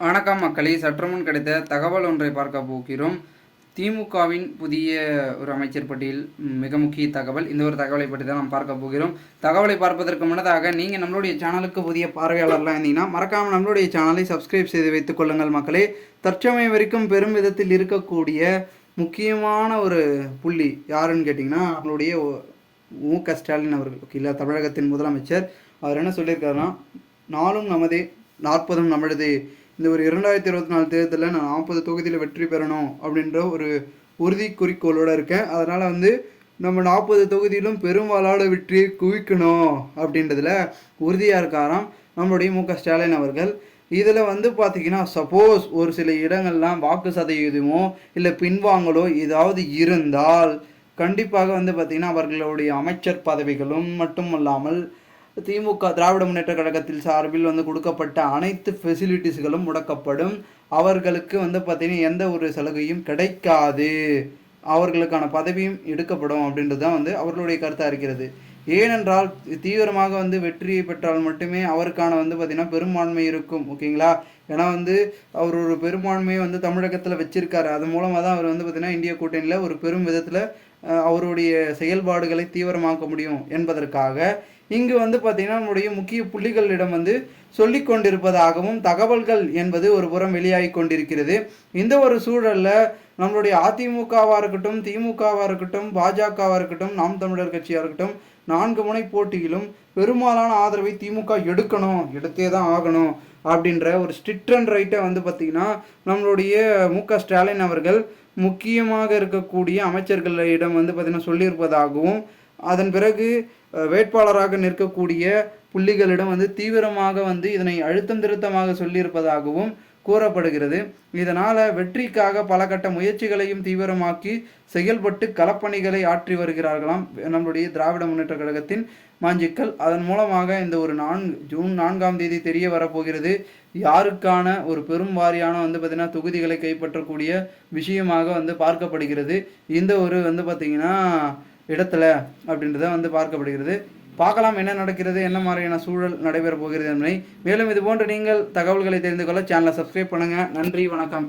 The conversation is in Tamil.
வணக்கம் மக்களே, சற்றுமுன் கிடைத்த தகவல் ஒன்றை பார்க்க போகிறோம். திமுகவின் புதிய ஒரு அமைச்சர் பட்டியல் மிக முக்கிய தகவல். இந்த ஒரு தகவலை பற்றி தான் நாம் பார்க்க போகிறோம். தகவலை பார்ப்பதற்கு முன்னதாக நீங்கள் நம்மளுடைய சேனலுக்கு புதிய பார்வையாளர்லாம் இருந்தீங்கன்னா மறக்காமல் நம்மளுடைய சேனலை சப்ஸ்கிரைப் செய்து வைத்துக் கொள்ளுங்கள் மக்களே. தற்சமயம் வரைக்கும் பெரும் விதத்தில் இருக்கக்கூடிய முக்கியமான ஒரு புள்ளி யாருன்னு கேட்டிங்கன்னா நம்மளுடைய மு.க. ஸ்டாலின் அவர்கள். ஓகேங்களா, தமிழகத்தின் முதலமைச்சர். அவர் என்ன சொல்லியிருக்காருன்னா, நாளும் நமதே 40 நம்மளது. இந்த ஒரு 2024 தேர்தலில் நான் 40 தொகுதியில் வெற்றி பெறணும் அப்படின்ற ஒரு உறுதி குறிக்கோளோடு இருக்கேன். அதனால் நம்ம 40 தொகுதியிலும் பெரும்பாலான வெற்றியை குவிக்கணும் அப்படின்றதுல உறுதியாக இருக்காராம் நம்மளுடைய மு.க. ஸ்டாலின் அவர்கள். இதில் பார்த்திங்கன்னா, சப்போஸ் ஒரு சில இடங்கள்லாம் வாக்கு சதவீதமோ இல்லை பின்வாங்கலோ ஏதாவது இருந்தால் கண்டிப்பாக பார்த்திங்கன்னா அவர்களுடைய அமைச்சர் பதவிகளும் மட்டுமல்லாமல் திமுக திராவிட முன்னேற்ற கழகத்தில் சார்பில் கொடுக்கப்பட்ட அனைத்து ஃபெசிலிட்டிஸ்களும் முடக்கப்படும். அவர்களுக்கு பார்த்திங்கன்னா எந்த ஒரு சலுகையும் கிடைக்காது, அவர்களுக்கான பதவியும் எடுக்கப்படும் அப்படின்றது தான் அவர்களுடைய கருத்தாக இருக்கிறது. ஏனென்றால் தீவிரமாக வெற்றியை பெற்றால் மட்டுமே அவருக்கான பார்த்திங்கன்னா பெரும்பான்மை இருக்கும். ஓகேங்களா, ஏன்னா அவர் ஒரு பெரும்பான்மையை தமிழகத்தில் வச்சிருக்காரு. அது மூலமாக தான் அவர் பார்த்திங்கன்னா இந்திய கூட்டணியில் ஒரு பெரும் விதத்தில் அவருடைய செயல்பாடுகளை தீவிரமாக்க முடியும் என்பதற்காக இங்கு பார்த்திங்கன்னா நம்முடைய முக்கிய புள்ளிகளிடம் சொல்லிக் கொண்டிருப்பதாகவும் தகவல்கள் என்பது ஒரு புறம் வெளியாகி கொண்டிருக்கிறது. இந்த ஒரு சூழலில் நம்மளுடைய அதிமுகவாக இருக்கட்டும், திமுகவாக இருக்கட்டும், பாஜகவாக இருக்கட்டும், நாம் தமிழர் கட்சியாக இருக்கட்டும், 4 முனை போட்டியிலும் பெரும்பாலான ஆதரவை திமுக எடுத்தே தான் ஆகணும் அப்படின்ற ஒரு ஸ்ட்ரிக்ட் அண்ட் ரைட்டை பார்த்திங்கன்னா நம்மளுடைய மு.க. ஸ்டாலின் அவர்கள் முக்கியமாக இருக்கக்கூடிய அமைச்சர்களிடம் பார்த்திங்கன்னா சொல்லியிருப்பதாகவும், அதன் பிறகு வேட்பாளராக நிற்கக்கூடிய புள்ளிகளிடம் தீவிரமாக இதனை அழுத்தம் திருத்தமாக சொல்லியிருப்பதாகவும் கூறப்படுகிறது. இதனால் வெற்றிக்காக பல கட்ட முயற்சிகளையும் தீவிரமாக்கி செயல்பட்டு களப்பணிகளை ஆற்றி வருகிறார்களாம் நம்முடைய திராவிட முன்னேற்ற கழகத்தின் மாஞ்சிக்கள். அதன் மூலமாக இந்த ஒரு ஜூன் 4ஆம் தேதி தெரிய வரப்போகிறது யாருக்கான ஒரு பெரும் வாரியான பார்த்திங்கன்னா தொகுதிகளை கைப்பற்றக்கூடிய விஷயமாக பார்க்கப்படுகிறது இந்த ஒரு பார்த்திங்கன்னா இடத்துல அப்படின்றத பார்க்கப்படுகிறது. பார்க்கலாம் என்ன நடக்கிறது, என்ன மாதிரியான சூழல் நடைபெற போகிறது என்பதை. மேலும் இது போன்ற நீங்கள் தகவல்களை தெரிந்து கொள்ள சேனலை சப்ஸ்கிரைப் பண்ணுங்கள். நன்றி, வணக்கம்.